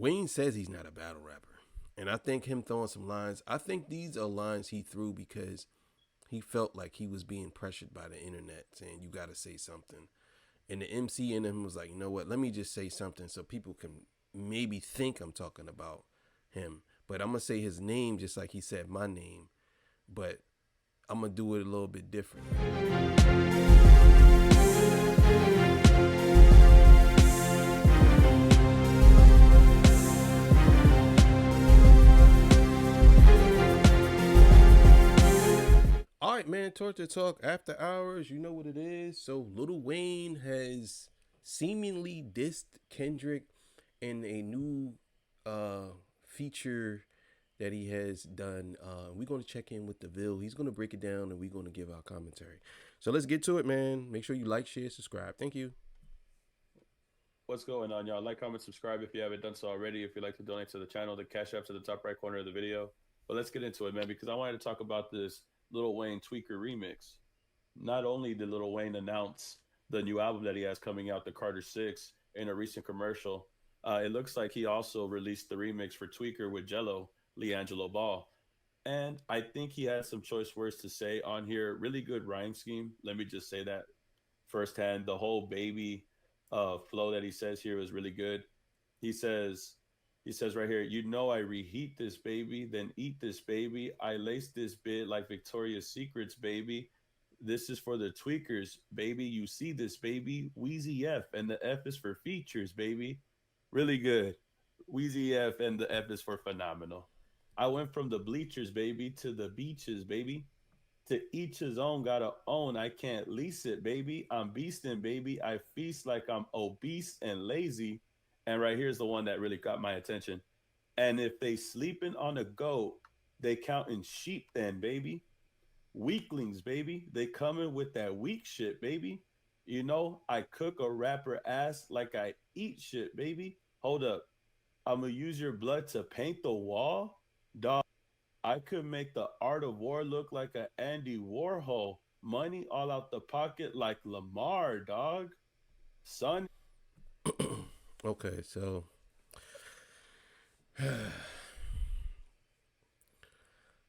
Wayne says he's not a battle rapper. And I think him throwing some lines, I think these are lines he threw because he felt like he was being pressured by the internet saying, you got to say something. And the MC in him was like, you know what, let me just say something so people can maybe think I'm talking about him. But I'm going to say his name just like he said my name. But I'm going to do it a little bit different. All right, man. Torture Talk After Hours. You know what it is. So, Lil Wayne has seemingly dissed Kendrick in a new feature that he has done. We're going to check in with DeVille. He's going to break it down and we're going to give our commentary. So, let's get to it, man. Make sure you like, share, subscribe. Thank you. What's going on, y'all? Like, comment, subscribe if you haven't done so already. If you'd like to donate to the channel, the cash app to the top right corner of the video. But let's get into it, man, because I wanted to talk about this Lil Wayne Tweaker remix. Not only did Lil Wayne announce the new album that he has coming out, the Carter 6, in a recent commercial, it looks like he also released the remix for Tweaker with Jello, Leangelo Ball. And I think he had some choice words to say on here. Really good rhyme scheme. Let me just say that firsthand. The whole baby flow that he says here is really good. He says, he says right here, you know, I reheat this baby, then eat this baby. I lace this bit like Victoria's Secrets, baby. This is for the tweakers, baby. You see this, baby. Wheezy F, and the F is for features, baby. Really good. Wheezy F, and the F is for phenomenal. I went from the bleachers, baby, to the beaches, baby. To each his own, gotta own. I can't lease it, baby. I'm beasting, baby. I feast like I'm obese and lazy. And right here's the one that really got my attention. And if they sleeping on a goat, they counting sheep then, baby. Weaklings, baby. They coming with that weak shit, baby. You know, I cook a rapper ass like I eat shit, baby. Hold up. I'm gonna use your blood to paint the wall? Dog, I could make the art of war look like a Andy Warhol. Money all out the pocket like Lamar, dog. Son. Okay, so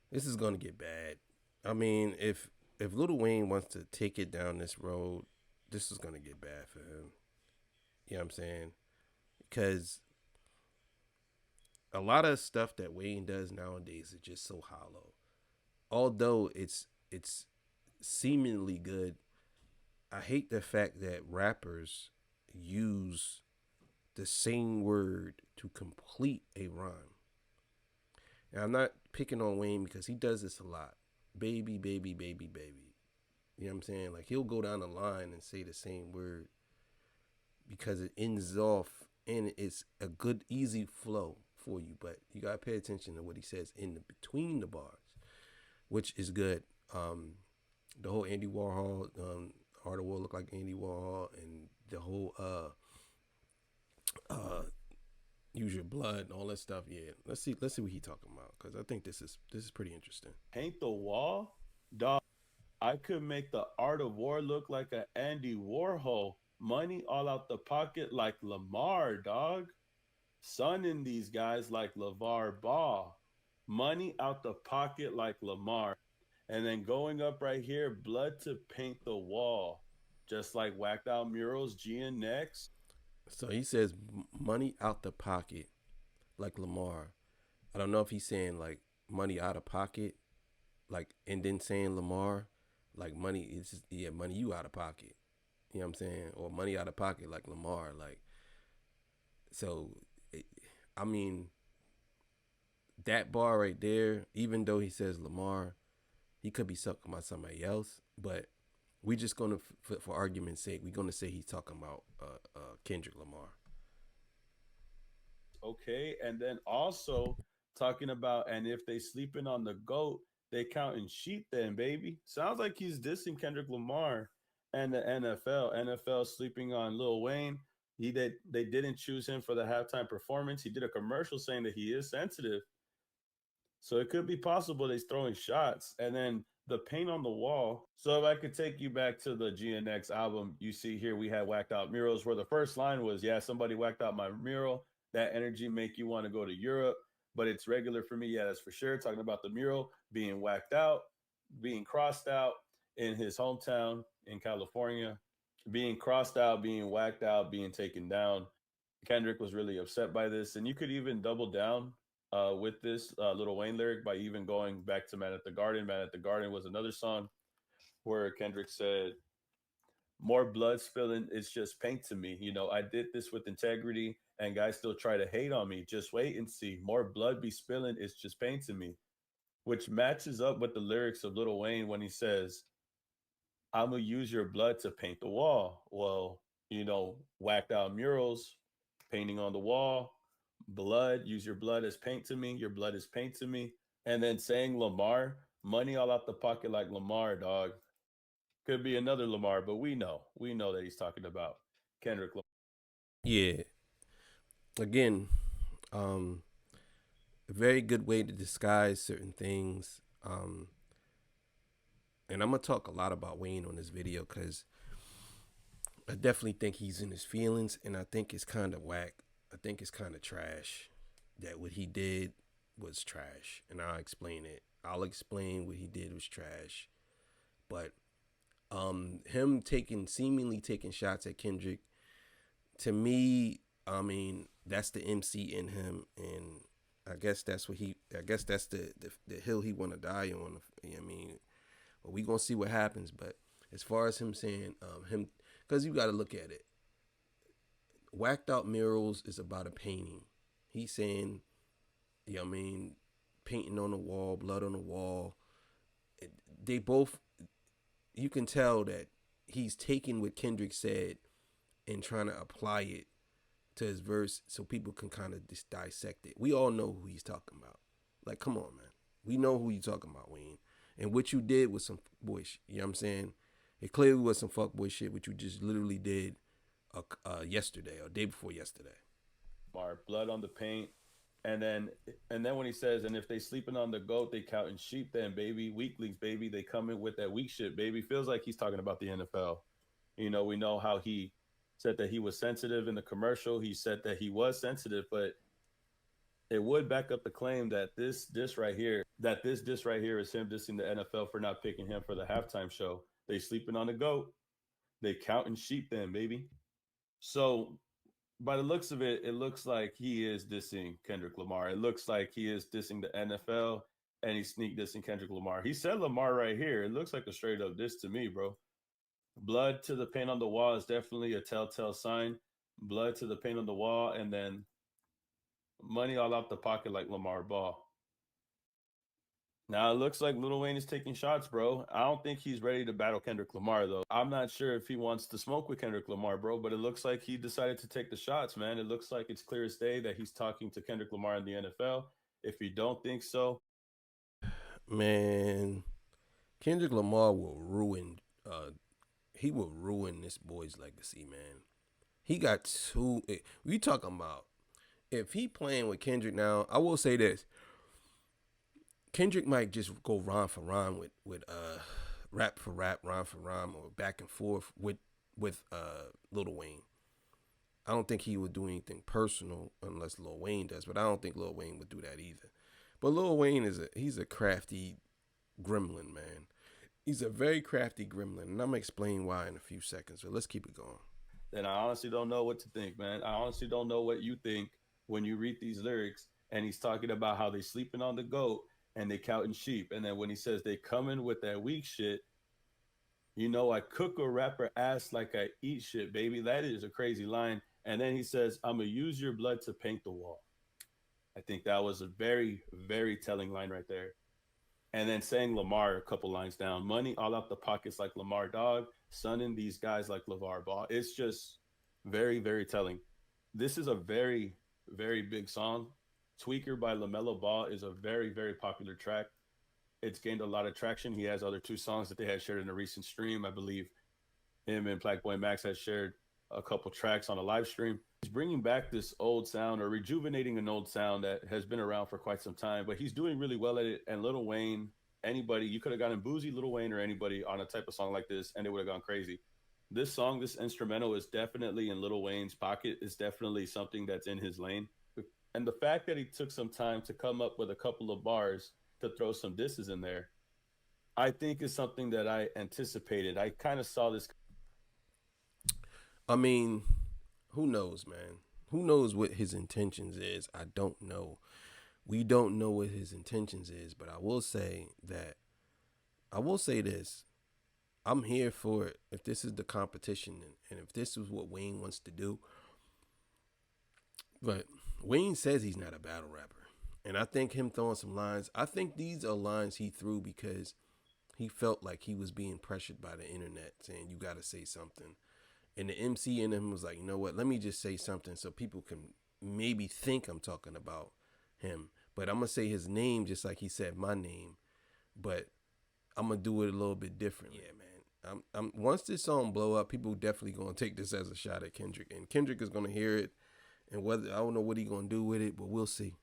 this is going to get bad. I mean, if Lil Wayne wants to take it down this road, this is going to get bad for him. You know what I'm saying? Because a lot of stuff that Wayne does nowadays is just so hollow. Although it's seemingly good, I hate the fact that rappers use the same word to complete a rhyme. And I'm not picking on Wayne because he does this a lot. Baby, baby, baby, baby. You know what I'm saying? Like he'll go down the line and say the same word because it ends off and it's a good, easy flow for you. But you gotta pay attention to what he says in the between the bars, which is good. The whole Andy Warhol, Art of War look like Andy Warhol, and the whole use your blood and all that stuff. Yeah, let's see what he talking about because I think this is pretty interesting. Paint the wall? Dog, I could make the art of war look like a Andy Warhol. Money all out the pocket like Lamar, dog. Sunning these guys like LeVar Ball. Money out the pocket like Lamar. And then going up right here, blood to paint the wall. Just like whacked out murals, G and next. So he says money out the pocket like Lamar. I don't know if he's saying like money out of pocket, like and then saying Lamar, like money is just, yeah, money you out of pocket. You know what I'm saying? Or money out of pocket like Lamar. Like so it, I mean that bar right there, even though he says Lamar, he could be talking about somebody else, but we just gonna, for argument's sake, we're gonna say he's talking about Kendrick Lamar. Okay, and then also talking about, and if they sleeping on the goat, they counting sheep then, baby. Sounds like he's dissing Kendrick Lamar and the NFL. NFL sleeping on Lil Wayne. They didn't choose him for the halftime performance. He did a commercial saying that he is sensitive. So it could be possible that he's throwing shots. And then the paint on the wall. So if I could take you back to the GNX album, you see here we had whacked out murals where the first line was, yeah, somebody whacked out my mural. That energy make you want to go to Europe, but it's regular for me. Yeah, that's for sure. Talking about the mural being whacked out, being crossed out in his hometown in California, being crossed out, being whacked out, being taken down. Kendrick was really upset by this, and you could even double down with this Lil Wayne lyric by even going back to "Man at the Garden." "Man at the Garden" was another song where Kendrick said, "More blood spilling is just paint to me. You know, I did this with integrity, and guys still try to hate on me. Just wait and see. More blood be spilling is just paint to me," which matches up with the lyrics of Lil Wayne when he says, "I'm gonna use your blood to paint the wall." Well, whacked out murals, painting on the wall, blood, use your blood as paint to me. Your blood is paint to me. And then saying Lamar, money all out the pocket like Lamar, dog. Could be another Lamar, but we know that he's talking about Kendrick Lamar. Yeah. Again, a very good way to disguise certain things. And I'm gonna talk a lot about Wayne on this video because I definitely think he's in his feelings, and I think it's kind of whack. I think it's kind of trash. That what he did was trash, and I'll explain it. I'll explain what he did was trash. But him seemingly taking shots at Kendrick, to me, I mean, that's the MC in him, and I guess that's what he. I guess that's the hill he want to die on. I mean, well, we gonna see what happens. But as far as him saying him, because you got to look at it. Whacked out murals is about a painting. He's saying, I mean, painting on the wall, blood on the wall. They both, you can tell that he's taking what Kendrick said and trying to apply it to his verse so people can kind of just dissect it. We all know who he's talking about. Like, come on, man. We know who you're talking about, Wayne. And what you did was some boy shit. You know what I'm saying? It clearly was some fuckboy shit, which you just literally did yesterday or day before yesterday. Lamar, blood on the paint. And then when he says, and if they sleeping on the goat, they counting sheep, then baby, weaklings, baby, they come in with that weak shit, baby. Feels like he's talking about the NFL. We know how he said that he was sensitive in the commercial. He said that he was sensitive, but it would back up the claim that this diss right here is him dissing the NFL for not picking him for the halftime show. They sleeping on the goat. They counting sheep then, baby. So by the looks of it, it looks like he is dissing Kendrick Lamar. It looks like he is dissing the NFL and he's sneak dissing Kendrick Lamar. He said Lamar right here. It looks like a straight up diss to me, bro. Blood to the paint on the wall is definitely a telltale sign. Blood to the paint on the wall, and then money all out the pocket like Lamar Ball. Now it looks like Lil Wayne is taking shots, bro. I don't think he's ready to battle Kendrick Lamar, though. I'm not sure if he wants to smoke with Kendrick Lamar, bro, but it looks like he decided to take the shots, man. It looks like it's clear as day that he's talking to Kendrick Lamar in the NFL. If you don't think so, man, Kendrick Lamar will ruin. He will ruin this boy's legacy, man. He got two. We talking about if he playing with Kendrick now. I will say this: Kendrick might just go rhyme for rhyme with rap for rap, rhyme for rhyme, or back and forth with Lil Wayne. I don't think he would do anything personal unless Lil Wayne does, but I don't think Lil Wayne would do that either. But Lil Wayne he's a crafty gremlin, man. He's a very crafty gremlin, and I'm gonna explain why in a few seconds. So let's keep it going. then I honestly don't know what to think, man. I honestly don't know what you think when you read these lyrics and he's talking about how they sleeping on the goat and they counting sheep. And then when he says they coming with that weak shit, I cook a rapper ass like I eat shit, baby. That is a crazy line. And then he says, I'm going to use your blood to paint the wall. I think that was a very, very telling line right there. And then saying Lamar a couple lines down, money all out the pockets like Lamar dog, sunning these guys like LeVar Ball. It's just very, very telling. This is a very, very big song. Tweaker by LaMelo Ball is a very, very popular track. It's gained a lot of traction. He has other two songs that they had shared in a recent stream. I believe him and Black Boy Max has shared a couple tracks on a live stream. He's bringing back this old sound or rejuvenating an old sound that has been around for quite some time, but he's doing really well at it. And Lil Wayne, anybody, you could have gotten Boozy, Lil Wayne, or anybody on a type of song like this, and it would have gone crazy. This song, this instrumental is definitely in Lil Wayne's pocket. It's definitely something that's in his lane. And the fact that he took some time to come up with a couple of bars to throw some disses in there, I think is something that I anticipated. I kind of saw this. I mean, who knows, man? Who knows what his intentions is? I don't know. We don't know what his intentions is, but I will say this. I'm here for it. If this is the competition and if this is what Wayne wants to do. But Wayne says he's not a battle rapper. And I think him throwing some lines, I think these are lines he threw because he felt like he was being pressured by the internet saying, you got to say something. And the MC in him was like, you know what, let me just say something so people can maybe think I'm talking about him. But I'm going to say his name just like he said my name. But I'm going to do it a little bit different. Yeah, man. I'm once this song blow up, people definitely going to take this as a shot at Kendrick. And Kendrick is going to hear it. And whether I don't know what he going to do with it, but we'll see.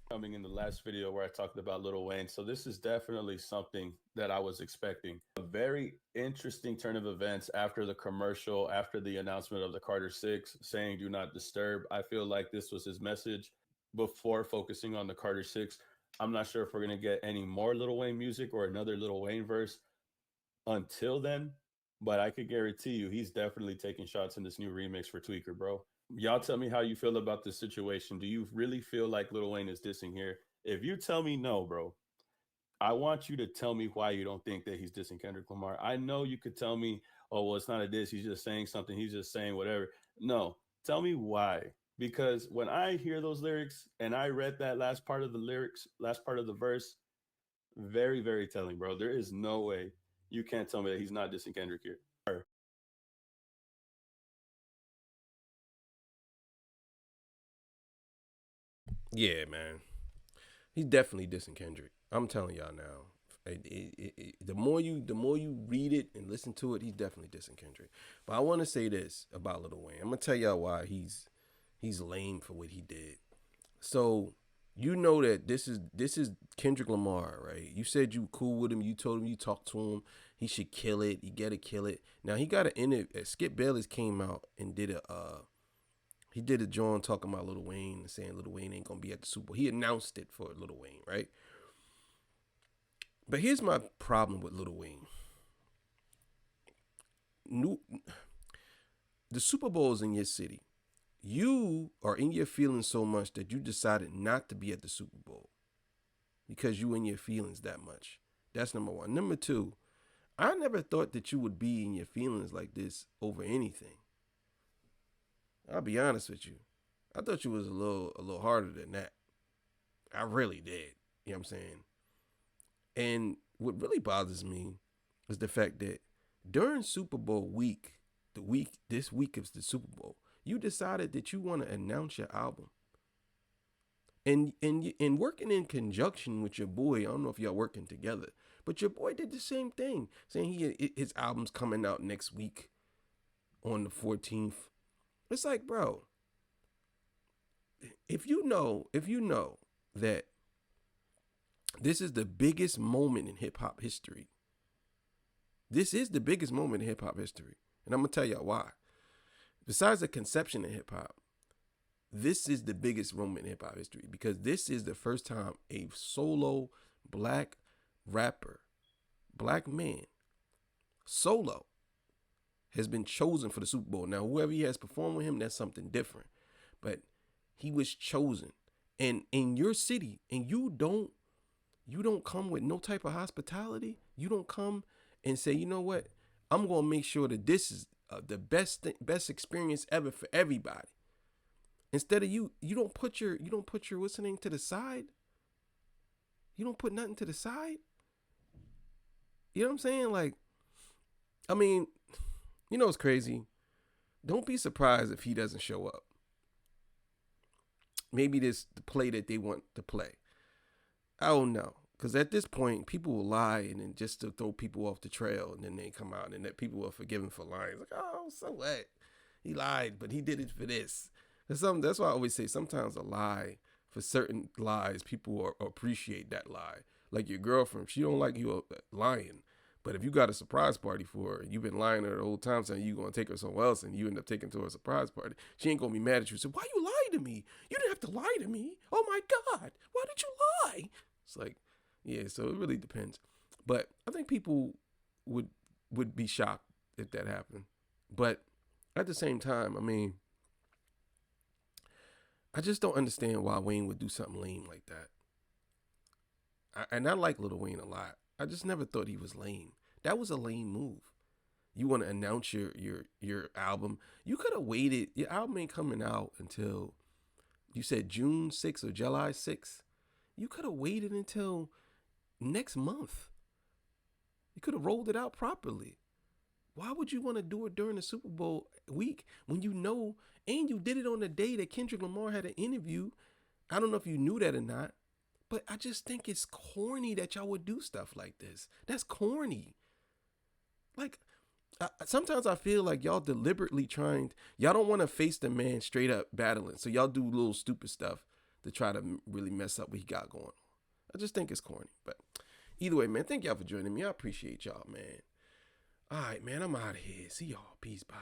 Coming in the last video where I talked about Lil Wayne. So this is definitely something that I was expecting. A very interesting turn of events after the commercial, after the announcement of the Carter 6 saying do not disturb. I feel like this was his message before focusing on the Carter 6. I'm not sure if we're going to get any more Lil Wayne music or another Lil Wayne verse until then, but I could guarantee you he's definitely taking shots in this new remix for Tweaker, bro. Y'all tell me how you feel about this situation. Do you really feel like Lil Wayne is dissing here? If you tell me no, bro, I want you to tell me why you don't think that he's dissing Kendrick Lamar. I know you could tell me, oh, well, it's not a diss. He's just saying something. He's just saying whatever. No, tell me why. Because when I hear those lyrics and I read that last part of the lyrics, last part of the verse, very, very telling, bro. There is no way you can't tell me that he's not dissing Kendrick here. Yeah, man. He's definitely dissing Kendrick. I'm telling y'all now. The more you read it and listen to it, he's definitely dissing Kendrick. But I want to say this about Lil Wayne. I'm gonna tell y'all why he's lame for what he did. So you know that this is Kendrick Lamar, right? You said you cool with him. You told him you talked to him. He should kill it. He gotta kill it. Now he got an interview. Skip Bayless came out and did a joint talking about Lil Wayne and saying Lil Wayne ain't gonna be at the Super Bowl. He announced it for Lil Wayne, right? But here's my problem with Lil Wayne. The Super Bowl is in your city. You are in your feelings so much that you decided not to be at the Super Bowl because you in your feelings that much. That's number one. Number two, I never thought that you would be in your feelings like this over anything. I'll be honest with you. I thought you was a little harder than that. I really did. You know what I'm saying? And what really bothers me is the fact that during Super Bowl week, this week is the Super Bowl, you decided that you want to announce your album. And working in conjunction with your boy, I don't know if y'all working together, but your boy did the same thing, saying his album's coming out next week on the 14th. It's like, bro, if you know that this is the biggest moment in hip hop history. This is the biggest moment in hip hop history. And I'm going to tell y'all why. Besides the conception of hip hop, this is the biggest moment in hip hop history because this is the first time a solo black rapper, black man, solo, has been chosen for the Super Bowl. Now, whoever he has performed with him, that's something different. But he was chosen. And in your city, and you don't come with no type of hospitality. You don't come and say, you know what? I'm going to make sure that this is the best experience ever for everybody. Instead of you don't put your what's the name to the side. You don't put nothing to the side. You know what I'm saying? Like, I mean, you know what's crazy? Don't be surprised if he doesn't show up. Maybe this the play that they want to play. I don't know. Because at this point, people will lie and then just to throw people off the trail, and then they come out and that people are forgiven for lying. Like, oh, so what? He lied, but he did it for this. That's why I always say sometimes a lie, for certain lies, people appreciate that lie. Like your girlfriend, she don't like you lying, But if you got a surprise party for her, you've been lying to her the whole time saying you going to take her somewhere else, and you end up taking her to a surprise party, she ain't going to be mad at you. So why you lying to me? You didn't have to lie to me. Oh my God, why did you lie? It's like, yeah, so it really depends. But I think people would be shocked if that happened. But at the same time, I mean, I just don't understand why Wayne would do something lame like that. And I like Lil Wayne a lot. I just never thought he was lame. That was a lame move. You want to announce your album. You could have waited. Your album ain't coming out until, you said June 6th or July 6th. You could have waited until next month. You could have rolled it out properly. Why would you want to do it during the Super Bowl week when you know, and you did it on the day that Kendrick Lamar had an interview? I don't know if you knew that or not, but I just think it's corny that y'all would do stuff like this. That's corny. Like, sometimes I feel like y'all deliberately y'all don't want to face the man straight up battling. So y'all do little stupid stuff to try to really mess up what he got going on. I just think it's corny. But either way, man, thank y'all for joining me. I appreciate y'all, man. All right, man, I'm out of here. See y'all. Peace. Bye.